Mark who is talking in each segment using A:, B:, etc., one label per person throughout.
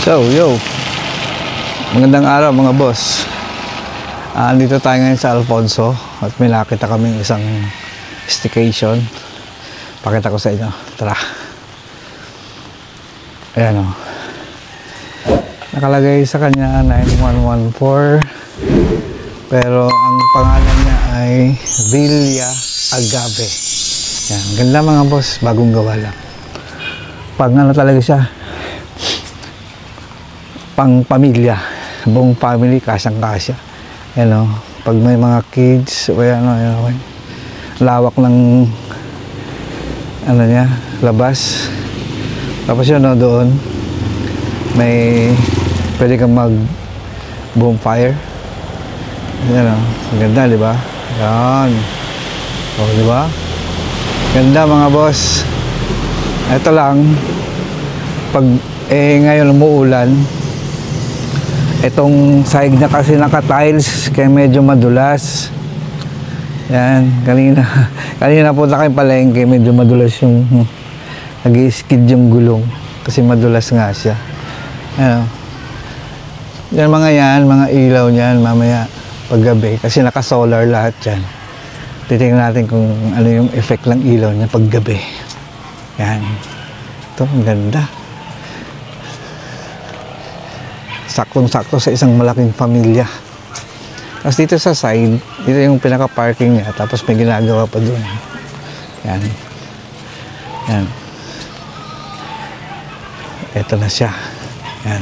A: So, yo. Magandang araw mga boss. Andito tayo ngayon sa Alfonso at may nakita kaming isang staycation. Pakita ko sa inyo. Tara. Ayan o. Nakalagay sa kanya 9114. Pero ang pangalan niya ay Villa Agave. Yan. Ganda mga boss. Bagong gawa lang. Pag ano talaga siya, pang pamilya, buong family, kasang-kasya. Ano, pag may mga kids, o ano, lawak ng ano niya, labas. Tapos yun, no, doon may pwede kang mag bonfire. Yan, no, ganda, di ba? Yan. O, di ba? Ganda mga boss. Ito lang, pag ngayon umuulan, itong sahig na kasi naka-tiles kaya medyo madulas. Yan, kanina punta kayong palengke, medyo madulas yung nag-i-skid yung gulong kasi madulas nga siya. Ano, yan mga ilaw niyan mamaya paggabi kasi naka-solar lahat yan. Titingnan natin kung ano yung effect ng ilaw niya paggabi. Yan, ito ang ganda. Saktong-sakto sa isang malaking pamilya. Tapos dito sa side, dito yung pinaka-parking niya. Tapos may ginagawa pa doon. Yan. Yan. Ito na siya. Yan.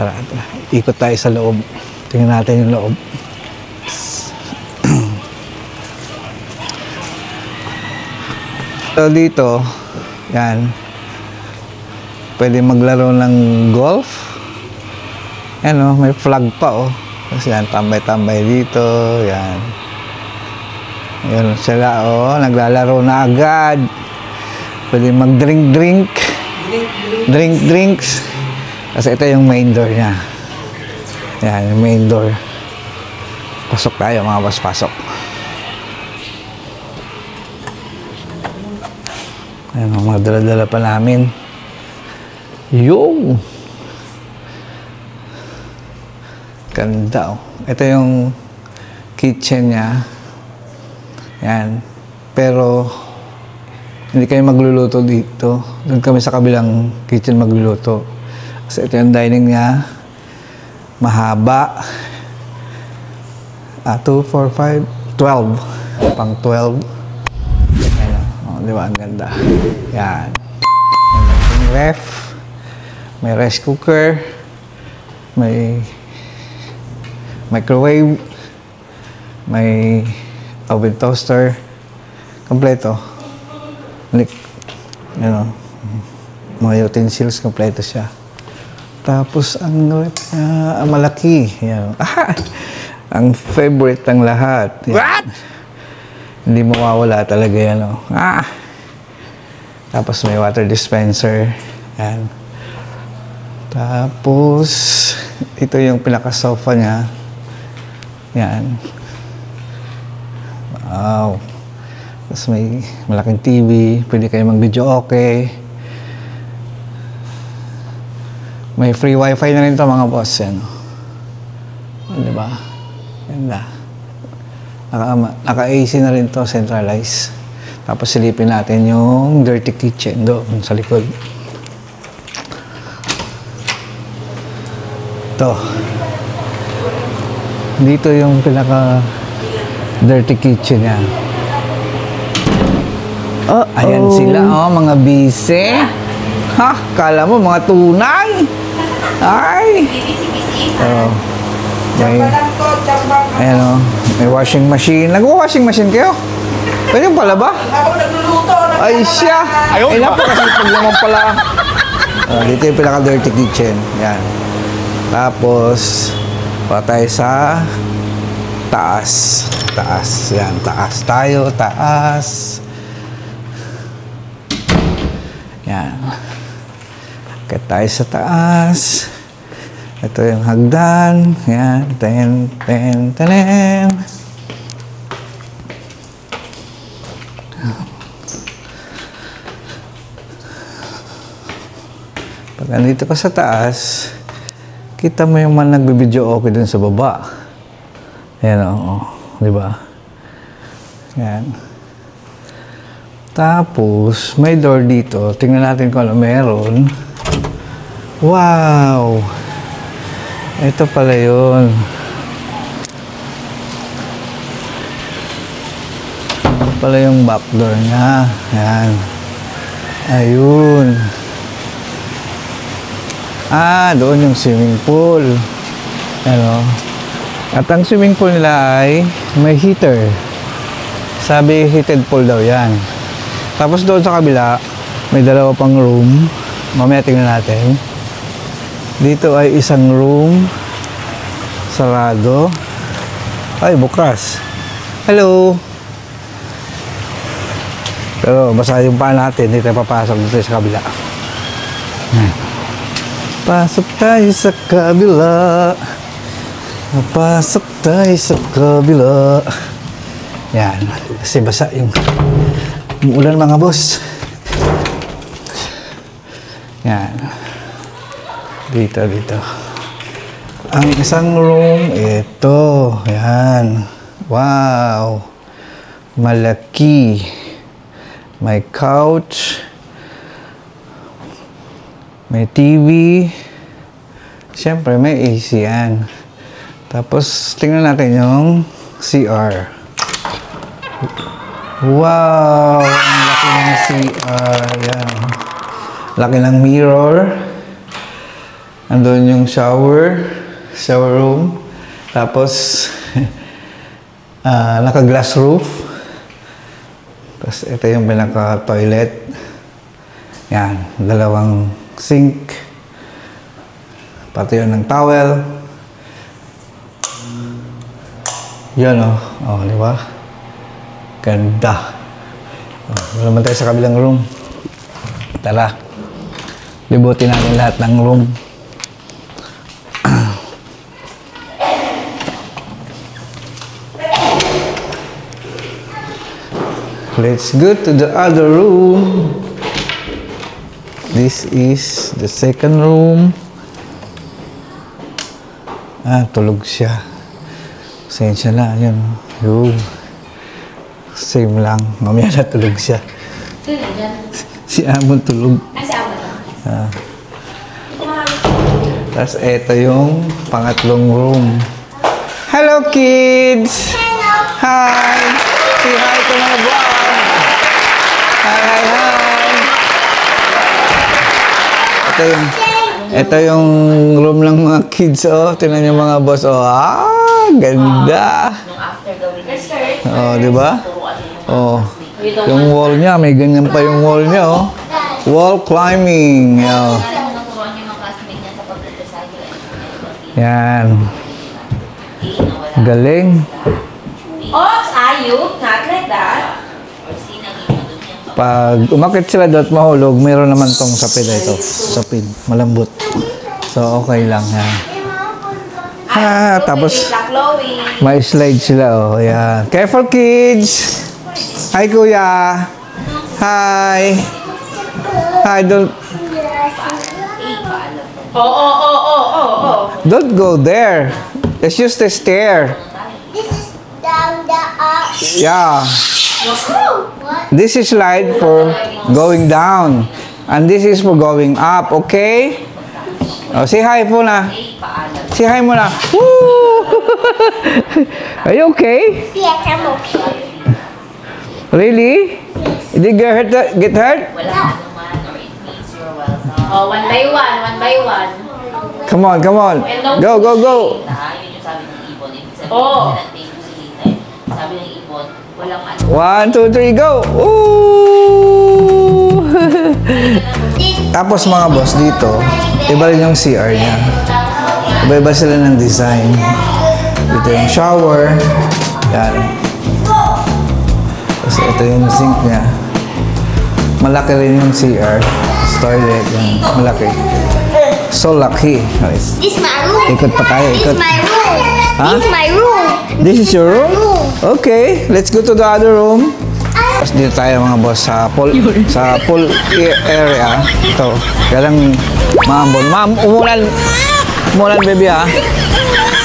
A: Tara. Ikot tayo sa loob. Tingnan natin yung loob. So dito, yan. Pwede maglaro ng golf. Ano, may flag pa oh. Kasi yan, tambay-tambay dito, yan. Yan sila oh, naglalaro na agad. Pwede mag-drinks. Kasi ito yung main door niya. Yan, yung main door. Pasok tayo mga boss, pasok. Ayan, mga dala-dala pa namin. Yo! Ganda oh. Ito yung kitchen niya. Yan. Pero hindi kayo magluluto dito. Doon kami sa kabilang kitchen magluluto. Kasi ito yung dining niya. Mahaba. 2, 4, 5, 12. Pang 12. Yan oh. Di ba? Ang ganda. Yan. May ref. May rice cooker. May microwave, may oven toaster, kompleto. Ano, mga utensils, kompleto siya. Tapos ang malaki, yan. Ang favorite ng lahat. Yan. What? Hindi mawawala talaga yan. Oh. Tapos may water dispenser. Yan. Tapos ito yung pinaka-sofa niya. Yan. Wow. Tapos may malaking TV. Pwede kayo mag-video okay. May free wifi na rin ito mga boss. Yan. Diba? Ganda. Naka-AC na rin ito. Centralized. Tapos silipin natin yung dirty kitchen doon sa likod. Ito. Dito yung pinaka dirty kitchen niya. Oh, ayan sila oh, mga bise. Ha, kala mo mga tunay. Ay. Oh. Ayan oh, may washing machine. Nag-washing machine kayo? Pwede pala ba? Ay siya. Ay napakasipag naman pala. Dito yung pinaka dirty kitchen. Yan. Tapos patay sa taas. Taas. Yan. Taas tayo. Taas. Yan. Akit tayo sa taas. Ito yung hagdan. Yan. Ten. Pag nandito ka sa taas, kita mo yung man nagbibideo okay dun sa baba. Ayan o. Di ba? Yan. Tapos, may door dito. Tingnan natin kung ano meron. Wow! Ito pala yun. Ito pala yung back door niya. Yan. Ayun. Doon yung swimming pool. Ano? At ang swimming pool nila ay may heater. Sabi, heated pool daw yan. Tapos doon sa kabila, may dalawa pang room. Mamaya tingnan natin. Dito ay isang room. Sarado. Ay, bukas. Hello! Pero basta yung paa natin, dito papasok dito sa kabila. Pasok tayo sa kabila. Pasok tayo sa kabila. Yan. Kasi basa yung ulan mga boss. Yan. Dito. Ang isang room, ito. Yan. Wow. Malaki. May couch. May TV. Siyempre, may AC yan. Tapos, tingnan natin yung CR. Wow! Ang laki ng CR. Yan. Laki ng mirror. Andun yung shower room. Tapos, naka-glass roof. Tapos, ito yung pinaka-toilet. Yan. Dalawang sink. Pati yun ng towel. Yan o. Di ba? Ganda. Wala naman tayo sa kabilang room. Tara. Libutin natin lahat ng room. Let's go to the other room. This is the second room. Tulog siya. Pasensya na. Yan. Same lang. Mamaya na tulog siya. Si Amon tulog.
B: Si Amon.
A: Tapos eto yung pangatlong room. Hello kids!
B: Hello!
A: Hi! Say hi to mga vlog! Hi! Ito yung room ng mga kids, oh. Tingnan niyo mga boss, oh. Ganda! Di ba? Oh. Yung wall niya, may ganyan pa yung wall niya, oh. Wall climbing. Oh. Yan. Galing.
B: Oops, ayup. Not like that.
A: Pag umakit sila doon at mahulog, mayroon naman tong sapid ito. Sapid. Malambot. So, okay lang. Yan. Tapos, may slide sila. Oh, yan. Careful, kids! Hi, kuya! Hi! Hi, don't... Don't go there. Let's use the stair.
B: This is down the
A: Yeah. This is slide for going down. And this is for going up, okay? Oh, say hi muna. Say hi muna. Woo! Are you okay?
B: Yes, I'm okay.
A: Really? Did you get hurt?
B: Oh, one by one.
A: Come on. Go.
B: Oh.
C: Sabi ng ibon, walang ano.
A: 1, 2, 3, go! Ooh! Tapos mga boss dito, iba rin yung CR niya. Iba-iba sila ng design. Dito yung shower. Yan. Tapos ito yung sink niya. Malaki rin yung CR. Toilet. Yan. Malaki. So lucky. Nice.
B: This is my room.
A: Ikot pa tayo.
B: This
A: Ikot.
B: is my room.
A: Huh?
B: This is my room.
A: This is your room? Okay. Let's go to the other room.
B: I
A: Tapos dito tayo mga boss sa pool area. Ito, kaya lang maambon. Ma'am, umulan baby ha.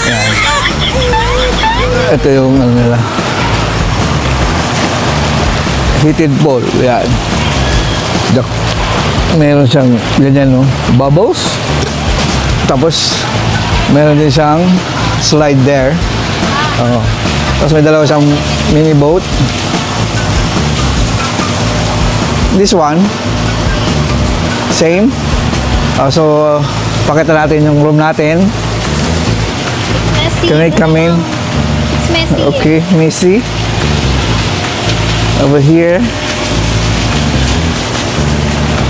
A: Yan. Ito yung ano nila. Heated pool. Yan. Meron siyang ganyan no, bubbles. Tapos meron din siyang slide there. Oh. Tapos may dalawa siyang mini boat. This one, same. So, pakita natin yung room natin.
D: Messy.
A: Can I come in?
D: It's messy.
A: Okay, Missy. Over here.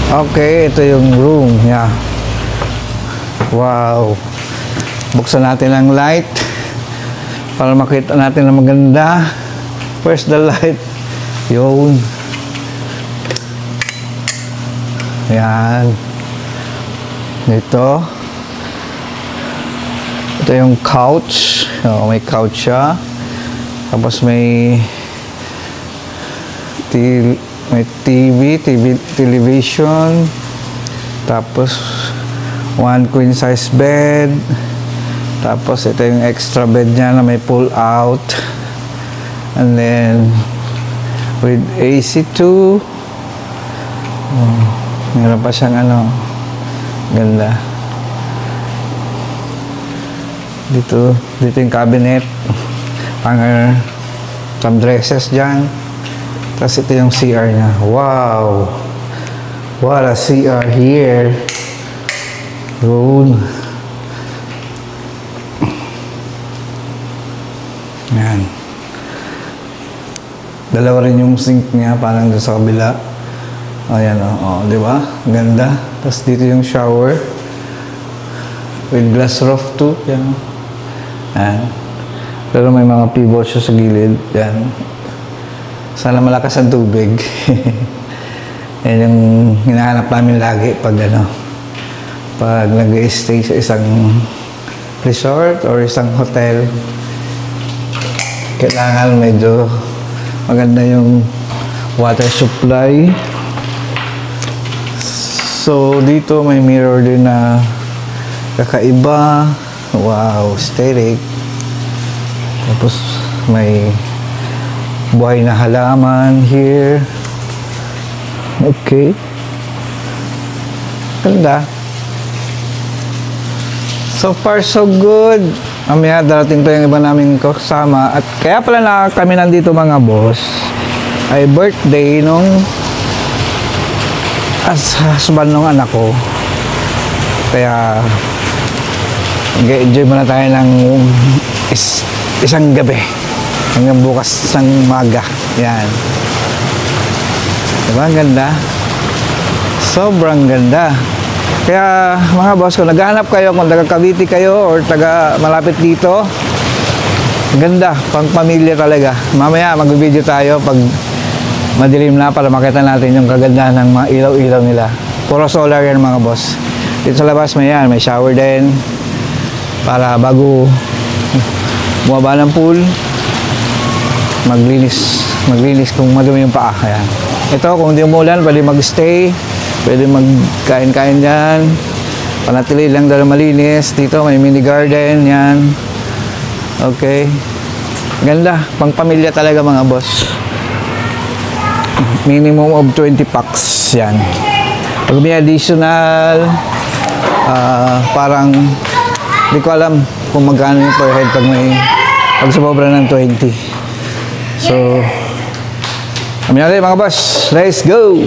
A: Okay, ito yung room. Yeah. Wow. Buksan natin ang light para makita natin na maganda. Where's the light? Yun. Yan. Ito. Ito yung couch. Oh, may couch siya. Tapos may television. Tapos one queen size bed. Tapos ito yung extra bed niya na may pull out. And then with AC2. Meron pa siyang ano, ganda. Dito yung cabinet. Some dresses dyan. Tapos ito yung CR niya. Wow! What a CR here. Room. Yan. Dalawa rin yung sink niya, parang doon sa kabila. Ayan o, di ba? Ganda. Tapos dito yung shower. With glass roof too. Yan. Yan. Pero may mga pivot siya sa gilid. Yan. Sana malakas ang tubig. Yan yung hinahanap namin lagi pag pag nag-stay sa isang resort or isang hotel. Kailangan medyo maganda yung water supply. So, dito may mirror din na kakaiba. Wow, aesthetic. Tapos, may buhay na halaman here. Okay. Ganda. So far, so good. Mamaya, darating pa yung iba namin kasama. At kaya pala na kami nandito mga boss, ay birthday nung husband ng anak ko. Kaya enjoy muna tayo ng isang gabi hanggang bukas ng maga. Yan. Diba? Ang ganda. Sobrang ganda. Kaya mga boss, kung naghahanap kayo, kung taga Cavite kayo or taga malapit dito, ganda, pang pamilya talaga. Mamaya mag-video tayo pag madilim na para makita natin yung kagandahan ng mga ilaw-ilaw nila. Puro solar yan mga boss. Dito sa labas may yan, may shower din para bago bumaba ng pool, maglinis kung madumi yung paa. Ayan. Ito, kung hindi umulan, pwede mag-stay, pwede magkain-kain dyan, panatili lang dahil malinis. Dito may mini garden yan. Okay, ganda, pang pamilya talaga mga boss. Minimum of 20 packs yan. Pag may additional, parang hindi ko alam kung magkano yung per head pag sumobra ng 20. So, kami natin mga boss, let's go!